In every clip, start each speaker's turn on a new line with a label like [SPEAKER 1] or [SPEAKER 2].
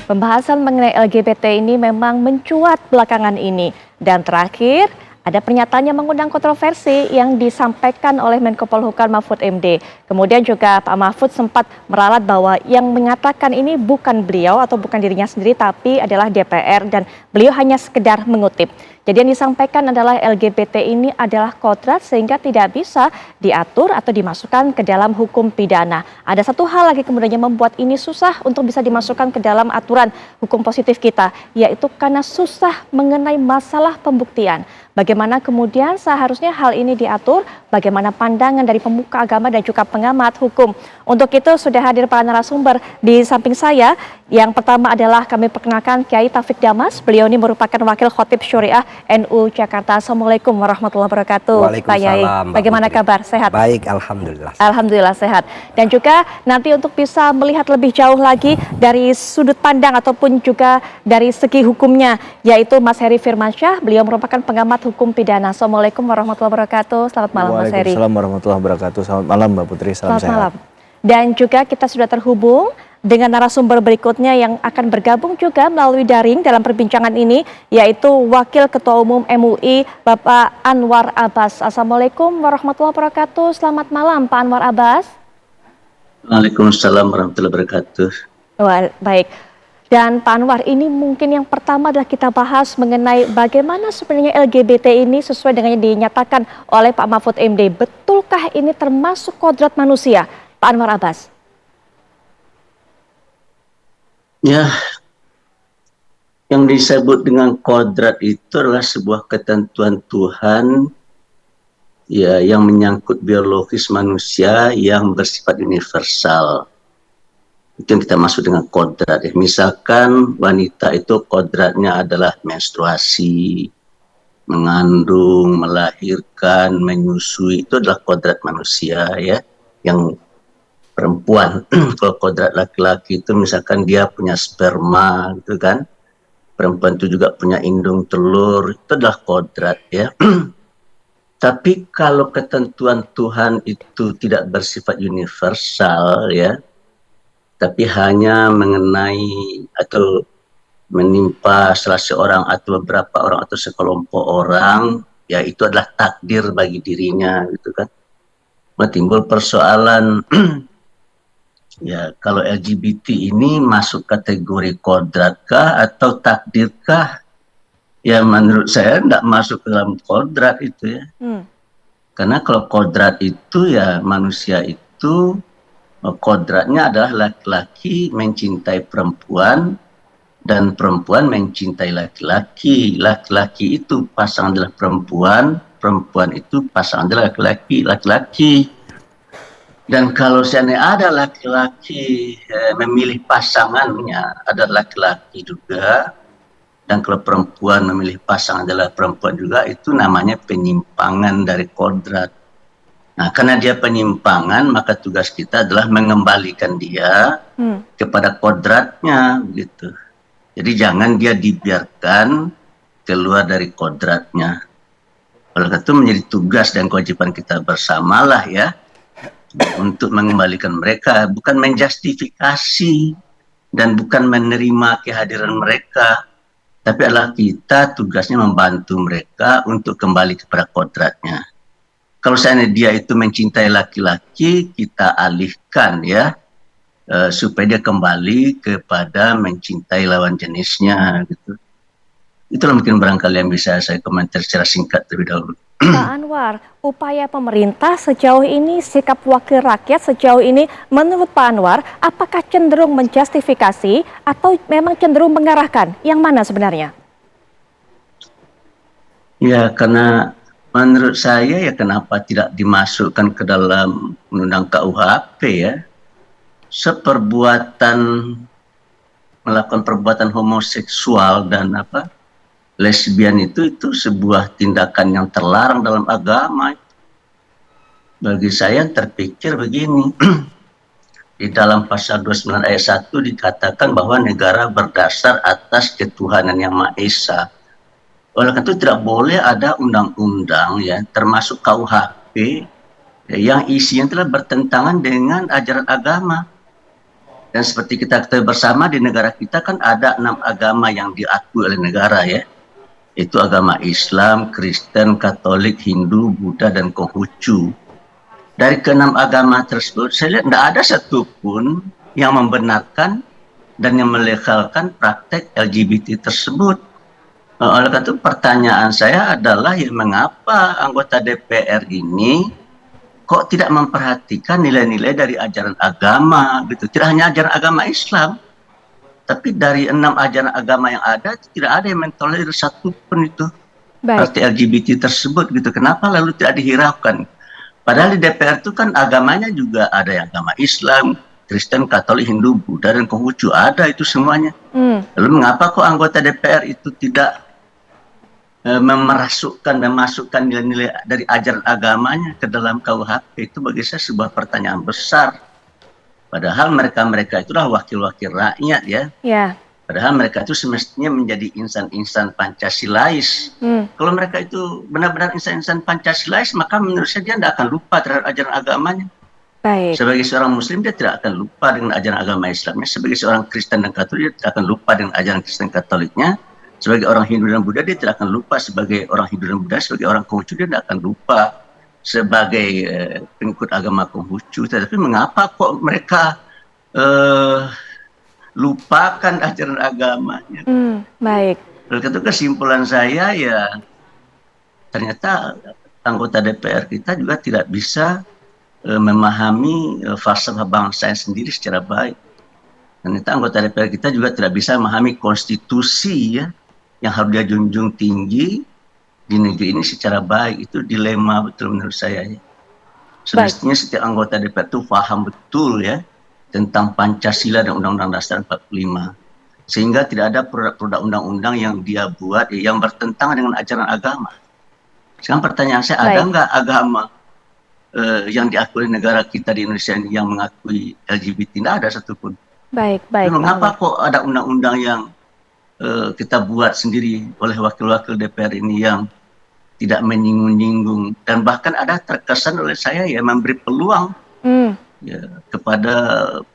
[SPEAKER 1] Pembahasan mengenai LGBT ini memang mencuat belakangan ini. Dan terakhir, ada pernyataan yang mengundang kontroversi yang disampaikan oleh Menko Polhukam Mahfud MD. Kemudian juga Pak Mahfud sempat meralat bahwa yang mengatakan ini bukan beliau atau bukan dirinya sendiri, tapi adalah DPR dan beliau hanya sekedar mengutip. Jadi yang disampaikan adalah LGBT ini adalah kodrat sehingga tidak bisa diatur atau dimasukkan ke dalam hukum pidana. Ada satu hal lagi kemudian yang membuat ini susah untuk bisa dimasukkan ke dalam aturan hukum positif kita, yaitu karena susah mengenai masalah pembuktian. Bagaimana kemudian seharusnya hal ini diatur, bagaimana pandangan dari pemuka agama dan juga pengamat hukum. Untuk itu sudah hadir para narasumber di samping saya. Yang pertama adalah kami perkenalkan Kiai Taufik Damas. Beliau ini merupakan Wakil Khatib Syariah NU Jakarta. Assalamualaikum warahmatullahi wabarakatuh.
[SPEAKER 2] Waalaikumsalam.
[SPEAKER 1] Bagaimana kabar? Sehat?
[SPEAKER 2] Baik, alhamdulillah.
[SPEAKER 1] Alhamdulillah sehat. Dan juga nanti untuk bisa melihat lebih jauh lagi dari sudut pandang ataupun juga dari segi hukumnya, yaitu Mas Heri Firmansyah. Beliau merupakan pengamat hukum pidana. Assalamualaikum warahmatullahi wabarakatuh. Selamat malam Mas Heri.
[SPEAKER 3] Waalaikumsalam warahmatullahi wabarakatuh. Selamat malam Mbak Putri. Salam sehat.
[SPEAKER 1] Malam. Dan juga kita sudah terhubung dengan narasumber berikutnya yang akan bergabung juga melalui daring dalam perbincangan ini, yaitu Wakil Ketua Umum MUI Bapak Anwar Abbas. Assalamualaikum warahmatullahi wabarakatuh. Selamat malam Pak Anwar Abbas.
[SPEAKER 4] Waalaikumsalam warahmatullahi wabarakatuh.
[SPEAKER 1] Baik. Dan Pak Anwar, ini mungkin yang pertama adalah kita bahas mengenai bagaimana sebenarnya LGBT ini sesuai dengan yang dinyatakan oleh Pak Mahfud MD. Betulkah ini termasuk kodrat manusia, Pak Anwar Abbas?
[SPEAKER 4] Ya, yang disebut dengan kodrat itu adalah sebuah ketentuan Tuhan ya, yang menyangkut biologis manusia yang bersifat universal. Itu yang kita maksud dengan kodrat. Misalkan wanita itu kodratnya adalah menstruasi, mengandung, melahirkan, menyusui, itu adalah kodrat manusia ya, yang perempuan. Kalau kodrat laki-laki itu misalkan dia punya sperma gitu kan, perempuan itu juga punya indung telur, itu adalah kodrat ya. Tapi kalau ketentuan Tuhan itu tidak bersifat universal ya, tapi hanya mengenai atau menimpa salah seorang atau beberapa orang atau sekelompok orang, ya itu adalah takdir bagi dirinya gitu kan. Timbul persoalan ya, kalau LGBT ini masuk kategori kodratkah atau takdirkah? Ya menurut saya tidak masuk ke dalam kodrat itu ya. Karena kalau kodrat itu ya manusia itu kodratnya adalah laki-laki mencintai perempuan dan perempuan mencintai laki-laki. Laki-laki itu pasangan adalah perempuan, perempuan itu pasangan adalah laki-laki. Dan kalau seandainya ada laki-laki memilih pasangannya adalah laki-laki juga, dan kalau perempuan memilih pasangan adalah perempuan juga, itu namanya penyimpangan dari kodrat. Nah, karena dia penyimpangan, maka tugas kita adalah mengembalikan dia kepada kodratnya, gitu. Jadi jangan dia dibiarkan keluar dari kodratnya. Oleh karena itu menjadi tugas dan kewajiban kita bersamalah ya, untuk mengembalikan mereka, bukan menjustifikasi dan bukan menerima kehadiran mereka, tapi adalah kita tugasnya membantu mereka untuk kembali kepada kodratnya. Kalau seandainya dia itu mencintai laki-laki, kita alihkan ya, supaya dia kembali kepada mencintai lawan jenisnya gitu. Itulah mungkin barangkali yang bisa saya komentar secara singkat terlebih dahulu.
[SPEAKER 1] Pak Anwar, upaya pemerintah sejauh ini, sikap wakil rakyat sejauh ini, menurut Pak Anwar, apakah cenderung menjustifikasi atau memang cenderung mengarahkan? Yang mana sebenarnya?
[SPEAKER 4] Ya, karena menurut saya ya kenapa tidak dimasukkan ke dalam undang KUHP ya. Seperbuatan, melakukan perbuatan homoseksual dan lesbian itu sebuah tindakan yang terlarang dalam agama. Bagi saya terpikir begini, di dalam pasal 29 ayat 1 dikatakan bahwa negara berdasar atas ketuhanan yang Maha Esa. Oleh karena itu tidak boleh ada undang-undang ya, termasuk KUHP yang isinya telah bertentangan dengan ajaran agama. Dan seperti kita ketahui bersama di negara kita kan ada 6 agama yang diakui oleh negara ya. Itu agama Islam, Kristen, Katolik, Hindu, Buddha, dan Konghucu. Dari ke-6 agama tersebut, saya lihat tidak ada satupun yang membenarkan dan yang melegalkan praktek LGBT tersebut. Oleh karena itu pertanyaan saya adalah ya mengapa anggota DPR ini kok tidak memperhatikan nilai-nilai dari ajaran agama gitu. Tidak hanya ajaran agama Islam, tapi dari 6 ajaran agama yang ada tidak ada yang mentolerir satupun itu praktek LGBT tersebut gitu. Kenapa lalu tidak dihiraukan? Padahal di DPR itu kan agamanya juga ada yang agama Islam, Kristen, Katolik, Hindu, Buddha, dan Konghucu, ada itu semuanya. Lalu mengapa kok anggota DPR itu tidak memasukkan nilai-nilai dari ajaran agamanya ke dalam KUHP? Itu bagi saya sebuah pertanyaan besar. Padahal mereka itulah wakil-wakil rakyat ya. Padahal mereka itu semestinya menjadi insan-insan Pancasilais. Kalau mereka itu benar-benar insan-insan Pancasilais, maka menurut saya dia tidak akan lupa terhadap ajaran agamanya. Sebagai seorang Muslim dia tidak akan lupa dengan ajaran agama Islamnya. Sebagai seorang Kristen dan Katolik dia tidak akan lupa dengan ajaran Kristen Katoliknya. Sebagai orang Hindu dan Buddha dia tidak akan lupa sebagai orang Hindu dan Buddha. Sebagai orang Konghucu dia tidak akan lupa sebagai pengikut agama Konghucu. Tetapi mengapa kok mereka lupakan ajaran agamanya?
[SPEAKER 1] Baik.
[SPEAKER 4] Oleh itu kesimpulan saya ya ternyata anggota DPR kita juga tidak bisa memahami falsafah bangsa yang sendiri secara baik. Ternyata anggota DPR kita juga tidak bisa memahami konstitusi ya yang harus dia junjung tinggi di negeri ini secara baik. Itu dilema betul menurut saya ya. Semestinya setiap anggota DPR itu paham betul ya tentang Pancasila dan Undang-Undang Dasar 45. Sehingga tidak ada produk undang-undang yang dia buat yang bertentangan dengan ajaran agama. Sekarang pertanyaan saya, ada nggak agama yang diakui negara kita di Indonesia ini yang mengakui LGBT? Tidak ada satupun.
[SPEAKER 1] Baik.
[SPEAKER 4] Mengapa kok ada undang-undang yang kita buat sendiri oleh wakil-wakil DPR ini yang tidak menyinggung-nyinggung, dan bahkan ada terkesan oleh saya ya memberi peluang ya, kepada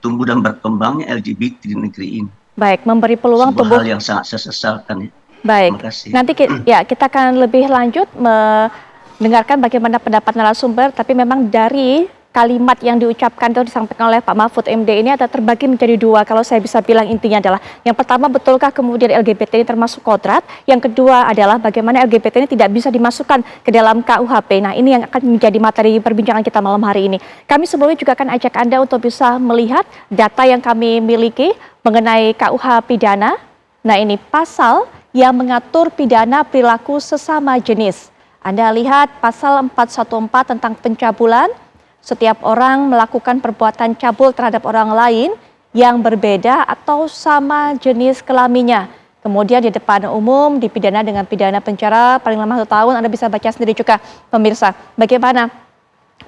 [SPEAKER 4] tumbuh dan berkembangnya LGBT di negeri ini.
[SPEAKER 1] Baik, memberi peluang
[SPEAKER 4] sebuah
[SPEAKER 1] tumbuh.
[SPEAKER 4] hal yang sangat saya sesalkan ya.
[SPEAKER 1] Baik, nanti kita akan lebih lanjut mendengarkan bagaimana pendapat narasumber, tapi memang dari kalimat yang diucapkan atau disampaikan oleh Pak Mahfud MD ini ada terbagi menjadi dua. Kalau saya bisa bilang intinya adalah yang pertama, betulkah kemudian LGBT ini termasuk kodrat? Yang kedua adalah bagaimana LGBT ini tidak bisa dimasukkan ke dalam KUHP. Nah, ini yang akan menjadi materi perbincangan kita malam hari ini. Kami sebelumnya juga akan ajak Anda untuk bisa melihat data yang kami miliki mengenai KUH pidana. Nah, ini pasal yang mengatur pidana perilaku sesama jenis. Anda lihat pasal 414 tentang pencabulan. Setiap orang melakukan perbuatan cabul terhadap orang lain yang berbeda atau sama jenis kelaminnya. Kemudian di depan umum dipidana dengan pidana penjara paling lama 1 tahun. Anda bisa baca sendiri juga pemirsa bagaimana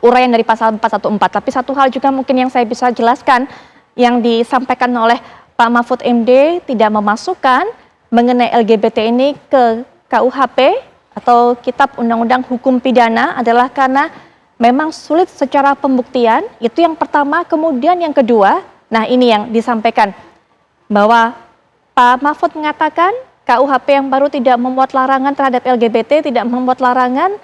[SPEAKER 1] uraian dari pasal 414. Tapi satu hal juga mungkin yang saya bisa jelaskan yang disampaikan oleh Pak Mahfud MD tidak memasukkan mengenai LGBT ini ke KUHP atau Kitab Undang-Undang Hukum Pidana adalah karena memang sulit secara pembuktian, itu yang pertama. Kemudian yang kedua, nah ini yang disampaikan bahwa Pak Mahfud mengatakan KUHP yang baru tidak memuat larangan terhadap LGBT, tidak memuat larangan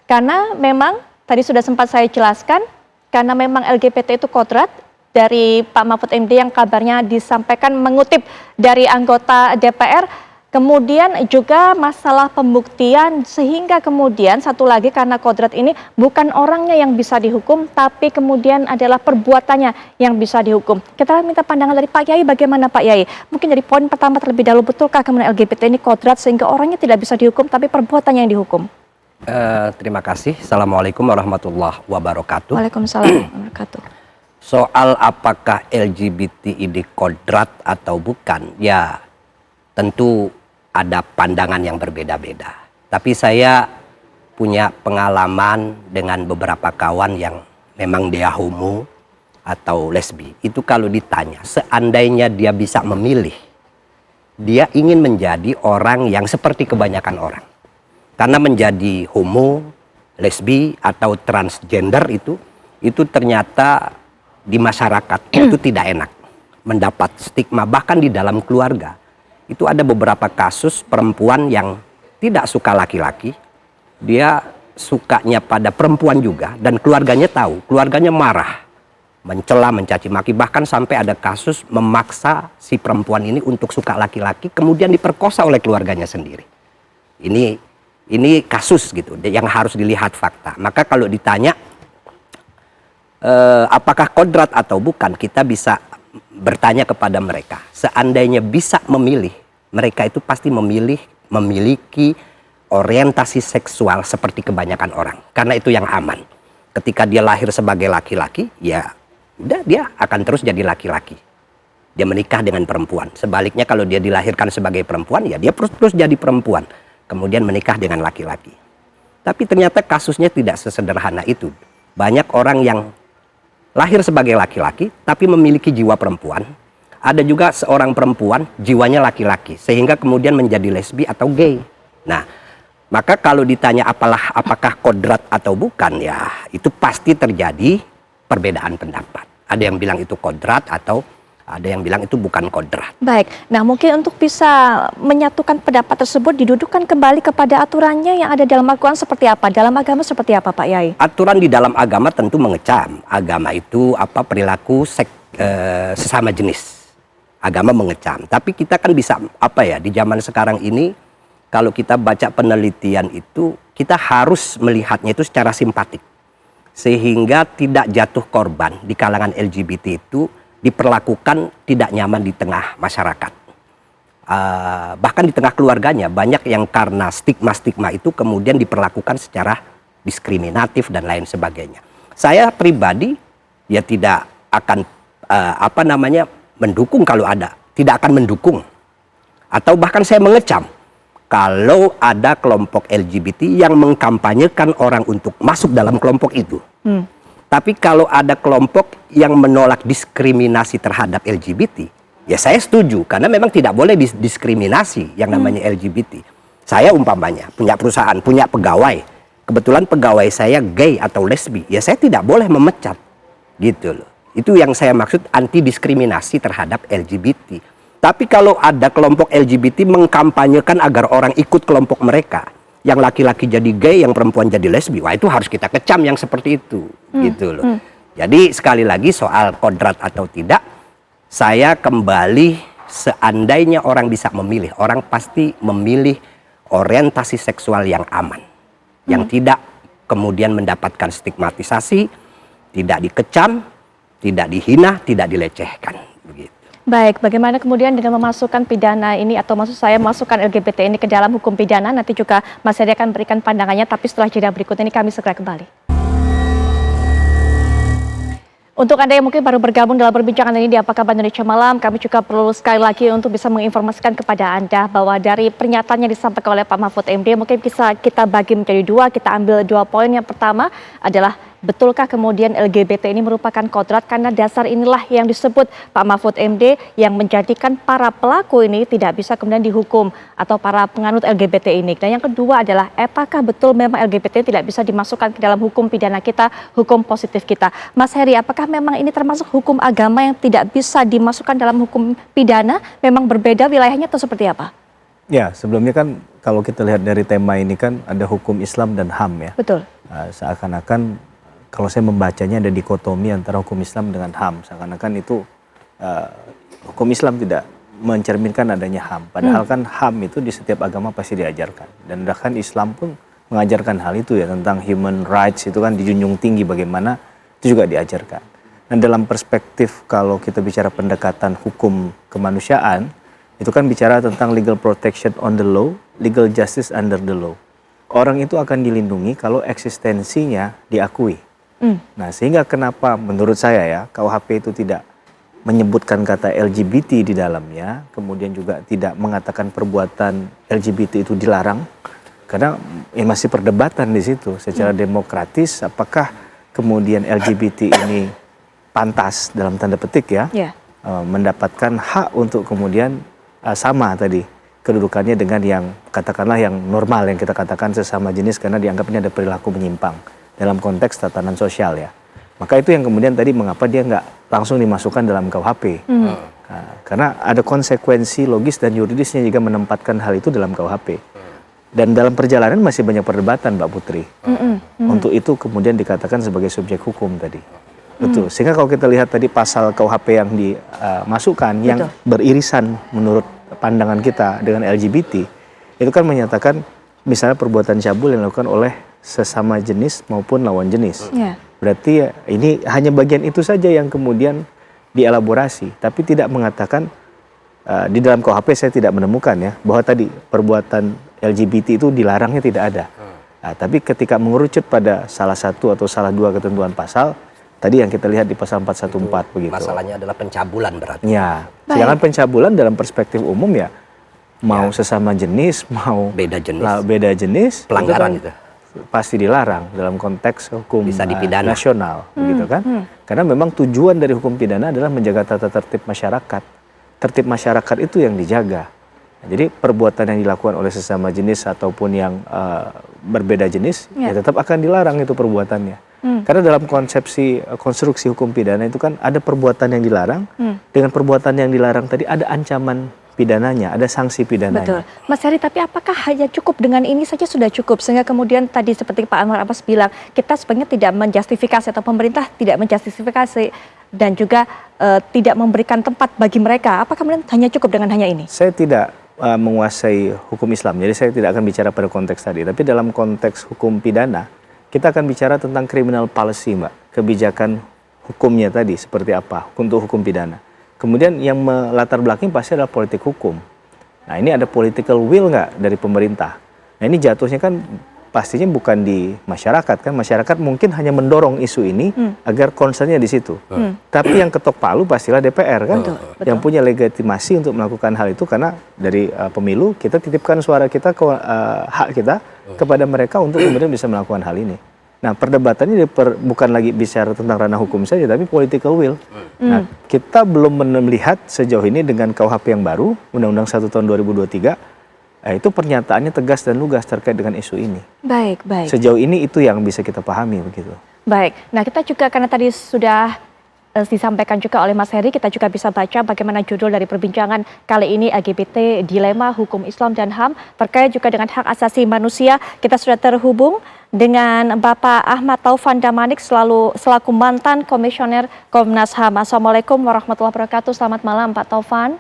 [SPEAKER 1] karena memang tadi sudah sempat saya jelaskan, karena memang LGBT itu kodrat dari Pak Mahfud MD yang kabarnya disampaikan mengutip dari anggota DPR. Kemudian juga masalah pembuktian, sehingga kemudian satu lagi karena kodrat ini bukan orangnya yang bisa dihukum, tapi kemudian adalah perbuatannya yang bisa dihukum. Kita minta pandangan dari Pak Yai, bagaimana Pak Yai? Mungkin dari poin pertama terlebih dahulu, betulkah kemudian LGBT ini kodrat sehingga orangnya tidak bisa dihukum, tapi perbuatannya yang dihukum?
[SPEAKER 2] Terima kasih. Assalamualaikum warahmatullahi wabarakatuh.
[SPEAKER 1] Waalaikumsalam warahmatullahi wabarakatuh.
[SPEAKER 2] Soal apakah LGBT ini kodrat atau bukan, ya tentu ada pandangan yang berbeda-beda. Tapi saya punya pengalaman dengan beberapa kawan yang memang dia homo atau lesbi. Itu kalau ditanya, seandainya dia bisa memilih, dia ingin menjadi orang yang seperti kebanyakan orang. Karena menjadi homo, lesbi atau transgender itu ternyata di masyarakat itu tidak enak, mendapat stigma bahkan di dalam keluarga. Itu ada beberapa kasus perempuan yang tidak suka laki-laki, dia sukanya pada perempuan juga, dan keluarganya tahu, keluarganya marah, mencela, mencaci maki, bahkan sampai ada kasus memaksa si perempuan ini untuk suka laki-laki, kemudian diperkosa oleh keluarganya sendiri. Ini kasus gitu, yang harus dilihat fakta. Maka kalau ditanya apakah kodrat atau bukan, kita bisa bertanya kepada mereka. Seandainya bisa memilih, mereka itu pasti memiliki orientasi seksual seperti kebanyakan orang. Karena itu yang aman. Ketika dia lahir sebagai laki-laki, ya udah dia akan terus jadi laki-laki. Dia menikah dengan perempuan. Sebaliknya kalau dia dilahirkan sebagai perempuan, ya dia terus jadi perempuan. Kemudian menikah dengan laki-laki. Tapi ternyata kasusnya tidak sesederhana itu. Banyak orang yang lahir sebagai laki-laki tapi memiliki jiwa perempuan. Ada juga seorang perempuan jiwanya laki-laki sehingga kemudian menjadi lesbi atau gay. Nah, maka kalau ditanya apakah kodrat atau bukan, ya itu pasti terjadi perbedaan pendapat. Ada yang bilang itu kodrat atau ada yang bilang itu bukan kodrat.
[SPEAKER 1] Baik, nah mungkin untuk bisa menyatukan pendapat tersebut didudukkan kembali kepada aturannya yang ada dalam Al-Quran seperti apa? Dalam agama seperti apa, Pak Yai?
[SPEAKER 2] Aturan di dalam agama tentu mengecam. Agama itu perilaku sesama jenis. Agama mengecam. Tapi kita kan bisa di zaman sekarang ini kalau kita baca penelitian itu kita harus melihatnya itu secara simpatik. Sehingga tidak jatuh korban di kalangan LGBT itu diperlakukan tidak nyaman di tengah masyarakat. Bahkan di tengah keluarganya banyak yang karena stigma-stigma itu kemudian diperlakukan secara diskriminatif dan lain sebagainya. Saya pribadi ya tidak akan mendukung kalau ada, tidak akan mendukung. Atau bahkan saya mengecam kalau ada kelompok LGBT yang mengkampanyekan orang untuk masuk dalam kelompok itu. Tapi kalau ada kelompok yang menolak diskriminasi terhadap LGBT, ya saya setuju. Karena memang tidak boleh diskriminasi yang namanya LGBT. Saya umpamanya punya perusahaan, punya pegawai. Kebetulan pegawai saya gay atau lesbi, ya saya tidak boleh memecat. Gitu loh. Itu yang saya maksud anti diskriminasi terhadap LGBT. Tapi kalau ada kelompok LGBT mengkampanyekan agar orang ikut kelompok mereka, yang laki-laki jadi gay, yang perempuan jadi lesbi, wah itu harus kita kecam yang seperti itu, gitu loh. Jadi sekali lagi soal kodrat atau tidak, saya kembali seandainya orang bisa memilih, orang pasti memilih orientasi seksual yang aman, yang tidak kemudian mendapatkan stigmatisasi, tidak dikecam, tidak dihina, tidak dilecehkan, begitu.
[SPEAKER 1] Baik, bagaimana kemudian dengan memasukkan pidana ini atau maksud saya masukkan LGBT ini ke dalam hukum pidana, nanti juga Mas Heri akan berikan pandangannya, tapi setelah jeda berikut ini kami segera kembali. Untuk Anda yang mungkin baru bergabung dalam perbincangan ini di Apa Kabar Indonesia Malam, kami juga perlu sekali lagi untuk bisa menginformasikan kepada Anda bahwa dari pernyataan yang disampaikan oleh Pak Mahfud MD mungkin bisa kita bagi menjadi dua, kita ambil 2 poin. Yang pertama adalah betulkah kemudian LGBT ini merupakan kodrat, karena dasar inilah yang disebut Pak Mahfud MD yang menjadikan para pelaku ini tidak bisa kemudian dihukum atau para penganut LGBT ini. Dan yang kedua adalah apakah betul memang LGBT tidak bisa dimasukkan ke dalam hukum pidana kita, hukum positif kita. Mas Heri, apakah memang ini termasuk hukum agama yang tidak bisa dimasukkan dalam hukum pidana, memang berbeda wilayahnya atau seperti apa?
[SPEAKER 3] Ya, sebelumnya kan kalau kita lihat dari tema ini kan ada hukum Islam dan HAM ya.
[SPEAKER 1] Betul.
[SPEAKER 3] Seakan-akan kalau saya membacanya ada dikotomi antara hukum Islam dengan HAM. Seakan-akan itu hukum Islam tidak mencerminkan adanya HAM. Padahal kan HAM itu di setiap agama pasti diajarkan. Dan bahkan Islam pun mengajarkan hal itu ya, tentang human rights itu kan dijunjung tinggi bagaimana itu juga diajarkan. Dan dalam perspektif kalau kita bicara pendekatan hukum kemanusiaan, itu kan bicara tentang legal protection on the law, legal justice under the law. Orang itu akan dilindungi kalau eksistensinya diakui. Nah, sehingga kenapa menurut saya ya KUHP itu tidak menyebutkan kata LGBT di dalamnya, kemudian juga tidak mengatakan perbuatan LGBT itu dilarang, karena masih perdebatan di situ secara demokratis apakah kemudian LGBT ini pantas dalam tanda petik ya, mendapatkan hak untuk kemudian sama tadi kedudukannya dengan yang katakanlah yang normal, yang kita katakan sesama jenis, karena dianggap ini ada perilaku menyimpang dalam konteks tatanan sosial ya. Maka itu yang kemudian tadi mengapa dia nggak langsung dimasukkan dalam KUHP. Karena ada konsekuensi logis dan yuridisnya jika menempatkan hal itu dalam KUHP. Dan dalam perjalanan masih banyak perdebatan, Mbak Putri. Untuk itu kemudian dikatakan sebagai subjek hukum tadi. Betul. Sehingga kalau kita lihat tadi pasal KUHP yang dimasukkan, yang beririsan menurut pandangan kita dengan LGBT, itu kan menyatakan misalnya perbuatan cabul yang dilakukan oleh sesama jenis maupun lawan jenis. Berarti ini hanya bagian itu saja yang kemudian dielaborasi, tapi tidak mengatakan di dalam KUHP saya tidak menemukan ya bahwa tadi perbuatan LGBT itu dilarangnya tidak ada. Tapi ketika mengerucut pada salah satu atau salah dua ketentuan pasal, tadi yang kita lihat di pasal 414 begitu.
[SPEAKER 2] Masalahnya adalah pencabulan berarti.
[SPEAKER 3] Ya, sedangkan pencabulan dalam perspektif umum ya mau sesama jenis, mau beda jenis,
[SPEAKER 2] pelanggaran
[SPEAKER 3] itu pasti dilarang dalam konteks hukum
[SPEAKER 2] bisa dipidana
[SPEAKER 3] nasional, begitu kan? Karena memang tujuan dari hukum pidana adalah menjaga tata tertib masyarakat. Tertib masyarakat itu yang dijaga. Nah, jadi perbuatan yang dilakukan oleh sesama jenis ataupun yang berbeda jenis, ya tetap akan dilarang itu perbuatannya. Karena dalam konsepsi konstruksi hukum pidana itu kan ada perbuatan yang dilarang, dengan perbuatan yang dilarang tadi ada ancaman pidananya, ada sanksi pidananya.
[SPEAKER 1] Betul. Mas Heri, tapi apakah hanya cukup dengan ini saja sudah cukup? Sehingga kemudian tadi seperti Pak Anwar Abbas bilang, kita sebenarnya tidak menjustifikasi atau pemerintah tidak menjustifikasi dan juga tidak memberikan tempat bagi mereka. Apakah kemudian hanya cukup dengan hanya ini?
[SPEAKER 3] Saya tidak menguasai hukum Islam, jadi saya tidak akan bicara pada konteks tadi. Tapi dalam konteks hukum pidana, kita akan bicara tentang criminal policy, Mbak. Kebijakan hukumnya tadi seperti apa untuk hukum pidana. Kemudian yang melatar belakang pasti adalah politik hukum. Nah ini ada political will nggak dari pemerintah? Nah ini jatuhnya kan pastinya bukan di masyarakat kan. Masyarakat mungkin hanya mendorong isu ini agar concernnya di situ. Tapi yang ketok palu pastilah DPR kan. Yang punya legitimasi untuk melakukan hal itu karena dari pemilu kita titipkan suara kita, hak kita kepada mereka untuk kemudian bisa melakukan hal ini. Nah perdebatannya bukan lagi bicara tentang ranah hukum saja, tapi political will. Nah kita belum melihat sejauh ini dengan KUHP yang baru, Undang-Undang 1 tahun 2023, itu pernyataannya tegas dan lugas terkait dengan isu ini.
[SPEAKER 1] Baik.
[SPEAKER 3] Sejauh ini itu yang bisa kita pahami begitu.
[SPEAKER 1] Baik, nah kita juga karena tadi sudah disampaikan juga oleh Mas Heri, kita juga bisa baca bagaimana judul dari perbincangan kali ini, LGBT Dilema Hukum Islam dan HAM, terkait juga dengan hak asasi manusia. Kita sudah terhubung dengan Bapak Ahmad Taufan Damanik selaku mantan Komisioner Komnas HAM. Assalamualaikum warahmatullahi wabarakatuh. Selamat malam Pak Taufan.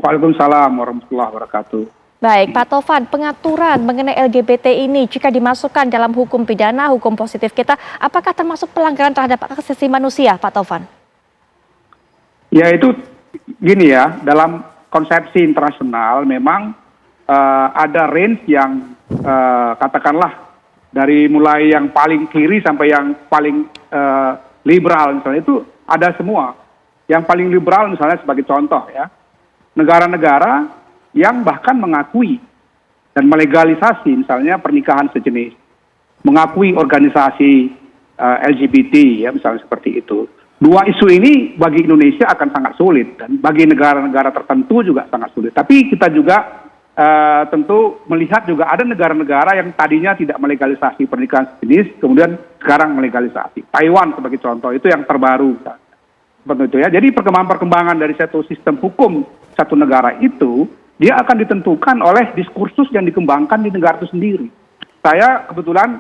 [SPEAKER 5] Waalaikumsalam warahmatullahi wabarakatuh.
[SPEAKER 1] Baik, Pak Taufan, pengaturan mengenai LGBT ini jika dimasukkan dalam hukum pidana, hukum positif kita, apakah termasuk pelanggaran terhadap hak asasi manusia, Pak Taufan?
[SPEAKER 5] Ya itu gini ya, dalam konsepsi internasional memang ada range yang katakanlah dari mulai yang paling kiri sampai yang paling liberal misalnya itu ada semua. Yang paling liberal misalnya sebagai contoh ya, negara-negara yang bahkan mengakui dan melegalisasi misalnya pernikahan sejenis, mengakui organisasi LGBT ya misalnya seperti itu. Dua isu ini bagi Indonesia akan sangat sulit dan bagi negara-negara tertentu juga sangat sulit. Tapi kita juga tentu melihat juga ada negara-negara yang tadinya tidak melegalisasi pernikahan sejenis, kemudian sekarang melegalisasi. Taiwan sebagai contoh itu yang terbaru. Seperti itu ya. Jadi perkembangan-perkembangan dari satu sistem hukum satu negara itu dia akan ditentukan oleh diskursus yang dikembangkan di negara itu sendiri. Saya kebetulan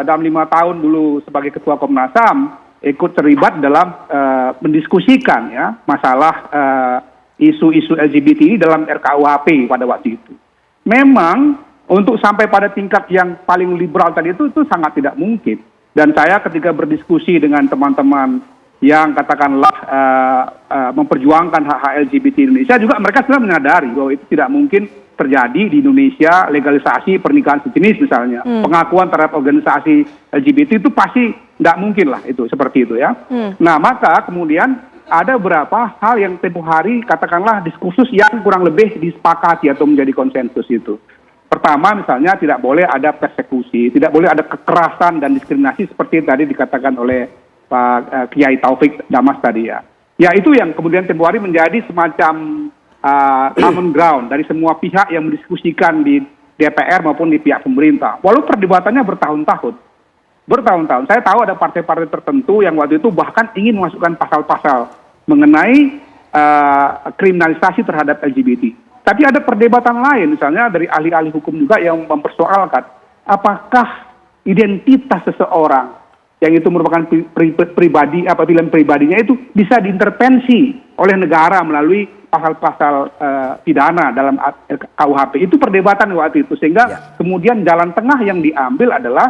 [SPEAKER 5] dalam 5 tahun dulu sebagai Ketua Komnas HAM ikut terlibat dalam mendiskusikan ya masalah isu-isu LGBT ini dalam RKUHP pada waktu itu. Memang untuk sampai pada tingkat yang paling liberal tadi itu sangat tidak mungkin. Dan saya ketika berdiskusi dengan teman-teman yang katakanlah memperjuangkan hak-hak LGBT Indonesia juga mereka sudah menyadari bahwa itu tidak mungkin terjadi di Indonesia legalisasi pernikahan sejenis misalnya. Pengakuan terhadap organisasi LGBT itu pasti tidak mungkin lah itu seperti itu ya. Nah maka kemudian ada beberapa hal yang tempoh hari katakanlah diskursus yang kurang lebih disepakati atau menjadi konsensus itu. Pertama misalnya tidak boleh ada persekusi, tidak boleh ada kekerasan dan diskriminasi seperti tadi dikatakan oleh Pak Kiai Taufik Damas tadi ya. Ya itu yang kemudian tempoh hari menjadi semacam common ground dari semua pihak yang mendiskusikan di DPR maupun di pihak pemerintah. Walau perdebatannya bertahun-tahun. bertahun-tahun. Saya tahu ada partai-partai tertentu yang waktu itu bahkan ingin memasukkan pasal-pasal mengenai kriminalisasi terhadap LGBT. Tapi ada perdebatan lain, misalnya dari ahli-ahli hukum juga yang mempersoalkan apakah identitas seseorang yang itu merupakan pribadi, pilihan pribadinya itu bisa diintervensi oleh negara melalui pasal-pasal pidana dalam KUHP. Itu perdebatan waktu itu, sehingga kemudian jalan tengah yang diambil adalah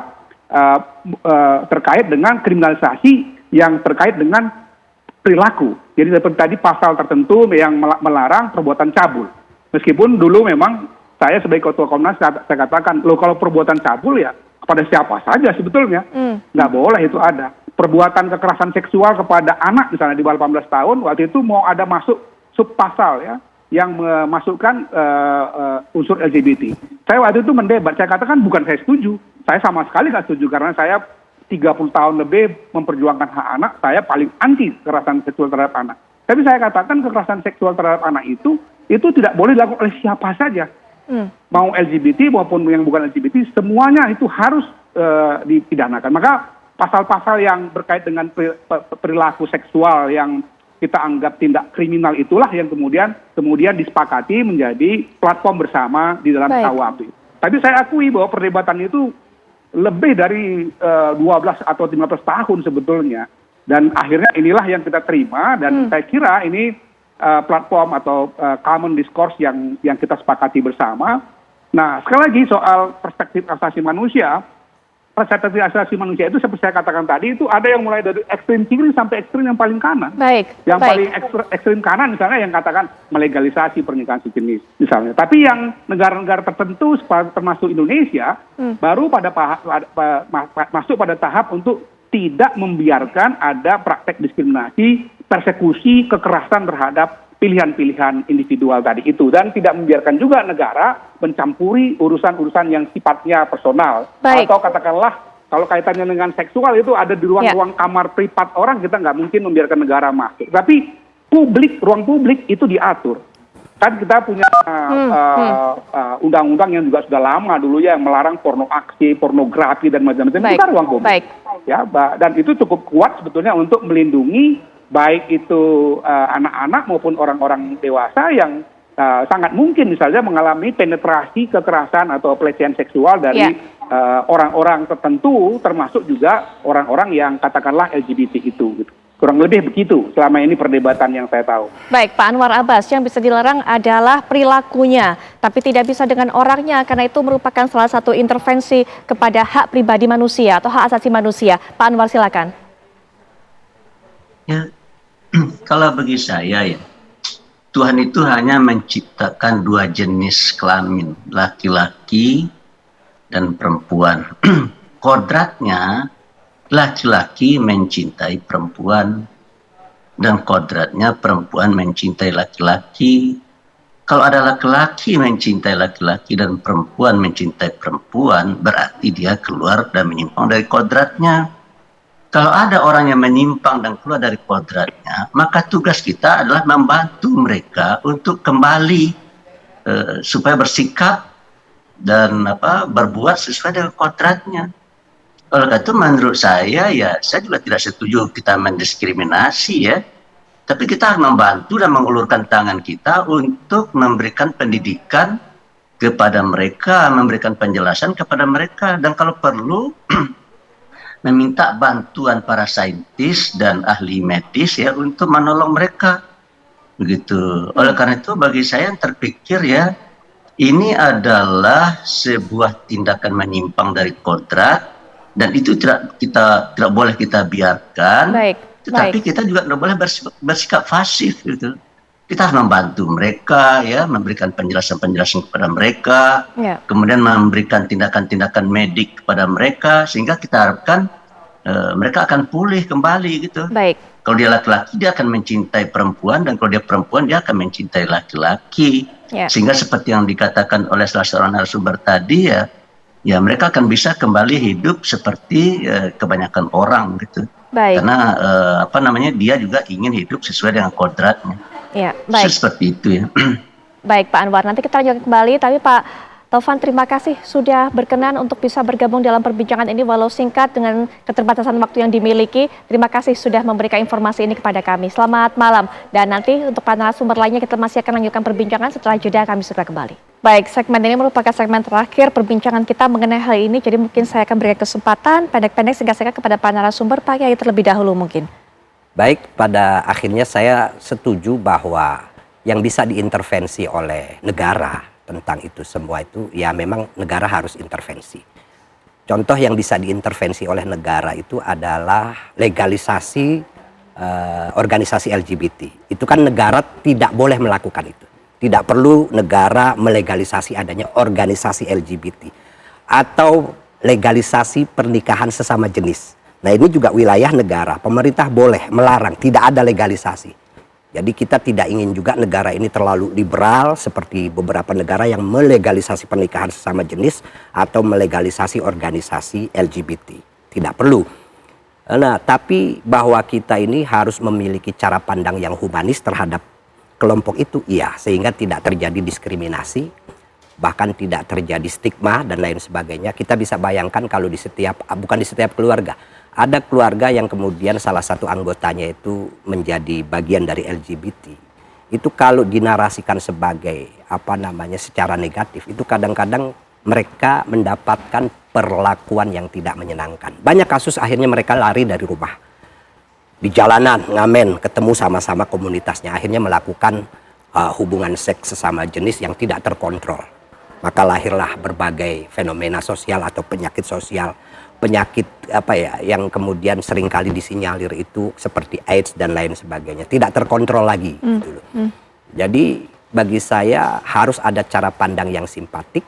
[SPEAKER 5] terkait dengan kriminalisasi yang terkait dengan perilaku. Jadi seperti tadi pasal tertentu yang melarang perbuatan cabul. Meskipun dulu memang saya sebagai ketua Komnas saya katakan, loh kalau perbuatan cabul ya kepada siapa saja sebetulnya, nggak boleh itu ada. Perbuatan kekerasan seksual kepada anak misalnya di bawah 18 tahun, waktu itu mau ada masuk subpasal ya, yang memasukkan unsur LGBT. Saya waktu itu mendebat, saya katakan bukan saya setuju, saya sama sekali nggak setuju karena saya 30 tahun lebih memperjuangkan hak anak, saya paling anti kekerasan seksual terhadap anak. Tapi saya katakan kekerasan seksual terhadap anak itu tidak boleh dilakukan oleh siapa saja. Mau LGBT maupun yang bukan LGBT, semuanya itu harus dipidanakan. Maka pasal-pasal yang berkait dengan perilaku seksual yang kita anggap tindak kriminal itulah yang kemudian disepakati menjadi platform bersama di dalam KUHP. Tapi saya akui bahwa perdebatan itu lebih dari 12 atau 15 tahun sebetulnya. Dan akhirnya inilah yang kita terima dan saya kira ini platform atau common discourse yang kita sepakati bersama. Nah, sekali lagi soal perspektif asasi manusia, perspektif asasi manusia itu seperti saya katakan tadi, itu ada yang mulai dari ekstrim kiri sampai ekstrim yang paling kanan. Yang paling ekstrim kanan misalnya yang katakan melegalisasi pernikahan sejenis misalnya. Tapi yang negara-negara tertentu termasuk Indonesia baru masuk pada tahap untuk tidak membiarkan ada praktek diskriminasi, persekusi, kekerasan terhadap pilihan-pilihan individual tadi itu, dan tidak membiarkan juga negara mencampuri urusan-urusan yang sifatnya personal. Atau katakanlah kalau kaitannya dengan seksual itu ada di ruang-ruang kamar privat orang, kita nggak mungkin membiarkan negara masuk. Tapi ruang publik itu diatur. Kan kita punya undang-undang yang juga sudah lama dulu ya, yang melarang pornografi dan macam-macam. Itu kan ruang publik. Ya, dan itu cukup kuat sebetulnya untuk melindungi baik itu anak-anak maupun orang-orang dewasa yang sangat mungkin misalnya mengalami penetrasi kekerasan atau pelecehan seksual dari orang-orang tertentu, termasuk juga orang-orang yang katakanlah LGBT itu. Gitu. Kurang lebih begitu selama ini perdebatan yang saya tahu.
[SPEAKER 1] Baik, Pak Anwar Abbas, yang bisa dilarang adalah perilakunya, tapi tidak bisa dengan orangnya, karena itu merupakan salah satu intervensi kepada hak pribadi manusia atau hak asasi manusia. Pak Anwar, silakan.
[SPEAKER 4] Ya, kalau bagi saya ya, Tuhan itu hanya menciptakan dua jenis kelamin, laki-laki dan perempuan. Kodratnya, laki-laki mencintai perempuan dan kodratnya perempuan mencintai laki-laki. Kalau ada laki-laki mencintai laki-laki dan perempuan mencintai perempuan, berarti dia keluar dan menyimpang dari kodratnya. Kalau ada orang yang menyimpang dan keluar dari kodratnya, maka tugas kita adalah membantu mereka untuk kembali supaya bersikap dan berbuat sesuai dengan kodratnya. Oleh itu menurut saya juga tidak setuju kita mendiskriminasi ya. Tapi kita harus membantu dan mengulurkan tangan kita untuk memberikan pendidikan kepada mereka, memberikan penjelasan kepada mereka, dan kalau perlu meminta bantuan para saintis dan ahli medis ya untuk menolong mereka. Begitu. Oleh karena itu bagi saya yang terpikir ya, ini adalah sebuah tindakan menyimpang dari kodrat. Dan itu tidak boleh kita biarkan, tetapi kita juga tidak boleh bersikap pasif gitu. Kita harus membantu mereka ya, memberikan penjelasan-penjelasan kepada mereka, kemudian memberikan tindakan-tindakan medik kepada mereka, sehingga kita harapkan mereka akan pulih kembali gitu. Kalau dia laki-laki dia akan mencintai perempuan, dan kalau dia perempuan dia akan mencintai laki-laki. Sehingga seperti yang dikatakan oleh salah seorang narasumber tadi ya mereka akan bisa kembali hidup seperti kebanyakan orang gitu. Karena dia juga ingin hidup sesuai dengan kodratnya. Seperti itu ya.
[SPEAKER 1] Baik Pak Anwar, nanti kita lanjutkan kembali, tapi Pak Taufan, terima kasih sudah berkenan untuk bisa bergabung dalam perbincangan ini walau singkat dengan keterbatasan waktu yang dimiliki. Terima kasih sudah memberikan informasi ini kepada kami. Selamat malam. Dan nanti untuk para narasumber lainnya kita masih akan lanjutkan perbincangan setelah jeda, kami segera kembali. Baik, segmen ini merupakan segmen terakhir perbincangan kita mengenai hal ini. Jadi mungkin saya akan berikan kesempatan pendek-pendek singkat-singkat kepada para narasumber. Pak Yai terlebih dahulu mungkin.
[SPEAKER 2] Baik, pada akhirnya saya setuju bahwa yang bisa diintervensi oleh negara tentang itu semua itu ya memang negara harus intervensi. Contoh yang bisa diintervensi oleh negara itu adalah legalisasi organisasi LGBT. Itu kan negara tidak boleh melakukan itu. Tidak perlu negara melegalisasi adanya organisasi LGBT atau legalisasi pernikahan sesama jenis. Nah, ini juga wilayah negara. Pemerintah boleh melarang, tidak ada legalisasi. Jadi kita tidak ingin juga negara ini terlalu liberal seperti beberapa negara yang melegalisasi pernikahan sesama jenis atau melegalisasi organisasi LGBT. Tidak perlu. Nah, tapi bahwa kita ini harus memiliki cara pandang yang humanis terhadap kelompok itu, iya, sehingga tidak terjadi diskriminasi, bahkan tidak terjadi stigma dan lain sebagainya. Kita bisa bayangkan kalau bukan di setiap keluarga, ada keluarga yang kemudian salah satu anggotanya itu menjadi bagian dari LGBT. Itu kalau dinarasikan sebagai secara negatif, itu kadang-kadang mereka mendapatkan perlakuan yang tidak menyenangkan. Banyak kasus akhirnya mereka lari dari rumah. Di jalanan, ngamen, ketemu sama-sama komunitasnya, akhirnya melakukan hubungan seks sesama jenis yang tidak terkontrol. Maka lahirlah berbagai fenomena sosial atau penyakit sosial, penyakit yang kemudian seringkali disinyalir itu seperti AIDS dan lain sebagainya, tidak terkontrol lagi. Gitu. Jadi bagi saya harus ada cara pandang yang simpatik.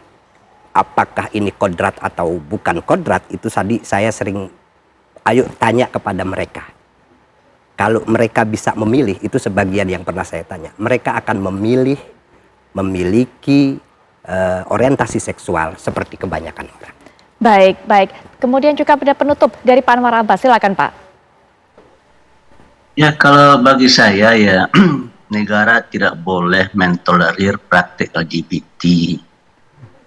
[SPEAKER 2] Apakah ini kodrat atau bukan kodrat, itu tadi saya sering tanya kepada mereka. Kalau mereka bisa memilih, itu sebagian yang pernah saya tanya, mereka akan memiliki orientasi seksual seperti kebanyakan orang.
[SPEAKER 1] Baik. Kemudian juga pada penutup dari Pak Anwar Abbas, silakan Pak.
[SPEAKER 4] Ya, kalau bagi saya ya negara tidak boleh mentolerir praktik LGBT.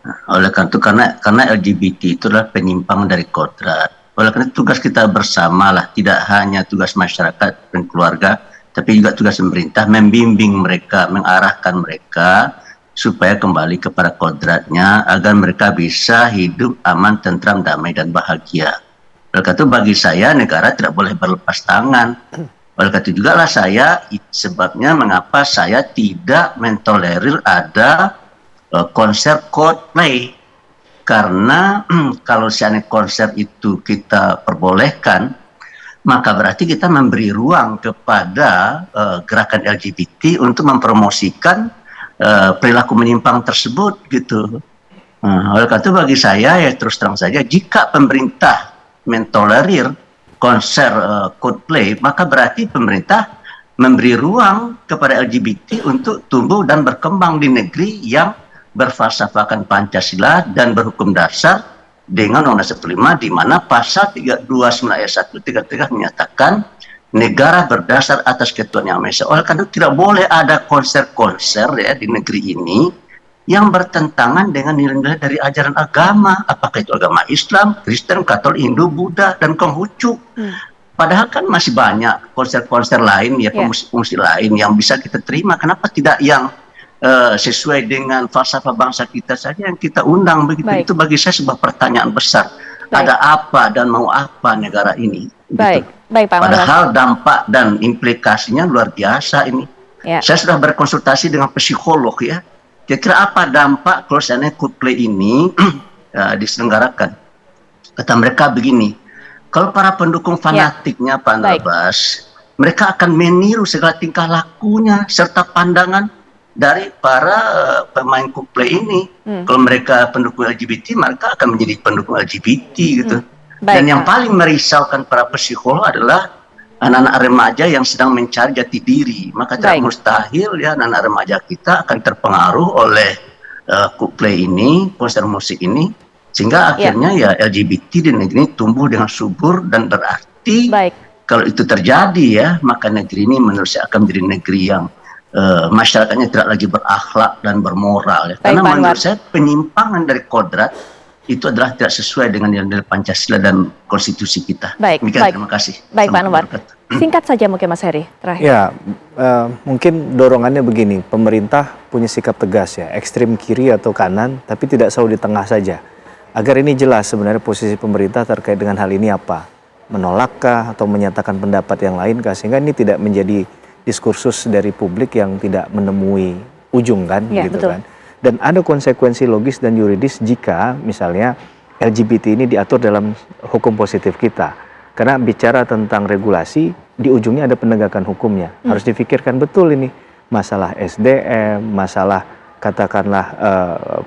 [SPEAKER 4] Nah, oleh karena LGBT itu adalah penyimpang dari kodrat. Oleh karena itu tugas kita bersama lah, tidak hanya tugas masyarakat dan keluarga, tapi juga tugas pemerintah membimbing mereka, mengarahkan mereka supaya kembali kepada kodratnya agar mereka bisa hidup aman, tentram, damai, dan bahagia. Oleh karena itu bagi saya negara tidak boleh berlepas tangan. Oleh karena itu juga lah sebabnya mengapa saya tidak mentolerir ada konser Coldplay. Karena kalau seandainya konser itu kita perbolehkan, maka berarti kita memberi ruang kepada gerakan LGBT untuk mempromosikan perilaku menyimpang tersebut gitu. Oleh karena itu bagi saya ya terus terang saja, jika pemerintah mentolerir konser Coldplay, maka berarti pemerintah memberi ruang kepada LGBT untuk tumbuh dan berkembang di negeri yang berfalsafahkan Pancasila dan berhukum dasar dengan Undang-Undang 45, di mana pasal 329 ayat 1 3 menyatakan negara berdasar atas ketuhanan yang Maha Esa. Oleh karena itu tidak boleh ada konser-konser ya di negeri ini yang bertentangan dengan nilai-nilai dari ajaran agama, apakah itu agama Islam, Kristen, Katolik, Hindu, Buddha, dan Konghucu. Padahal kan masih banyak konser-konser lain ya, pemusik-pemusik lain yang bisa kita terima. Kenapa tidak yang sesuai dengan falsafah bangsa kita saja yang kita undang begitu?
[SPEAKER 1] Baik.
[SPEAKER 4] Itu bagi saya sebuah pertanyaan besar.
[SPEAKER 1] Baik.
[SPEAKER 4] Ada apa dan mau apa negara ini?
[SPEAKER 1] Baik,
[SPEAKER 4] Gitu.
[SPEAKER 1] baik Pak Anwar.
[SPEAKER 4] Padahal dampak dan implikasinya luar biasa ini.
[SPEAKER 1] Ya.
[SPEAKER 4] Saya sudah berkonsultasi dengan psikolog ya. Kira-kira apa dampak kalau seandainya Coldplay ini diselenggarakan? Kata mereka begini, kalau para pendukung fanatiknya Pak Anwar, mereka akan meniru segala tingkah lakunya serta pandangan dari para pemain Coldplay ini. Kalau mereka pendukung LGBT, mereka akan menjadi pendukung LGBT gitu. Dan yang paling merisaukan para psikolog adalah anak-anak remaja yang sedang mencari jati diri. Maka tidak mustahil ya anak-anak remaja kita akan terpengaruh oleh Coldplay ini, konser musik ini, sehingga akhirnya ya LGBT di negeri ini tumbuh dengan subur dan berarti. Kalau itu terjadi ya, maka negeri ini menurut saya akan menjadi negeri yang masyarakatnya tidak lagi berakhlak dan bermoral. Ya.
[SPEAKER 1] Baik,
[SPEAKER 4] Karena
[SPEAKER 1] Pak Anwar.
[SPEAKER 4] menurut saya penyimpangan dari kodrat itu adalah tidak sesuai dengan nilai Pancasila dan konstitusi kita.
[SPEAKER 1] Baik,
[SPEAKER 4] Demikian,
[SPEAKER 1] baik.
[SPEAKER 4] terima kasih.
[SPEAKER 1] Baik, Pak Anwar.
[SPEAKER 4] Assalamualaikum.
[SPEAKER 1] Singkat saja mungkin Mas Heri, terakhir.
[SPEAKER 3] Ya, mungkin dorongannya begini, pemerintah punya sikap tegas ya, ekstrim kiri atau kanan, tapi tidak selalu di tengah saja. Agar ini jelas sebenarnya posisi pemerintah terkait dengan hal ini apa, menolakkah atau menyatakan pendapat yang lainkah, sehingga ini tidak menjadi diskursus dari publik yang tidak menemui ujung kan,
[SPEAKER 1] Ya,
[SPEAKER 3] gitu
[SPEAKER 1] betul.
[SPEAKER 3] kan. Dan ada konsekuensi logis dan yuridis jika misalnya LGBT ini diatur dalam hukum positif kita. Karena bicara tentang regulasi, di ujungnya ada penegakan hukumnya. Harus difikirkan betul ini. Masalah SDM, masalah katakanlah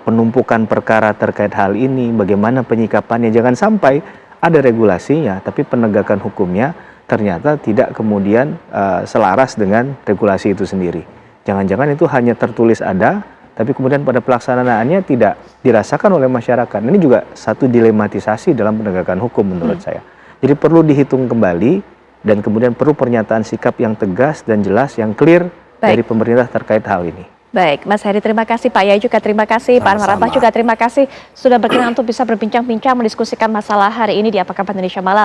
[SPEAKER 3] penumpukan perkara terkait hal ini, bagaimana penyikapannya. Jangan sampai ada regulasinya, tapi penegakan hukumnya ternyata tidak kemudian selaras dengan regulasi itu sendiri. Jangan-jangan itu hanya tertulis ada, tapi kemudian pada pelaksanaannya tidak dirasakan oleh masyarakat. Ini juga satu dilematisasi dalam penegakan hukum menurut saya. Jadi perlu dihitung kembali dan kemudian perlu pernyataan sikap yang tegas dan jelas yang clear dari pemerintah terkait hal ini.
[SPEAKER 1] Baik, Mas Heri terima kasih, Pak Yai juga terima kasih, Pak Anwar Abbas juga terima kasih sudah berkenan untuk bisa berbincang-bincang mendiskusikan masalah hari ini di Apa Kabar Indonesia Malam.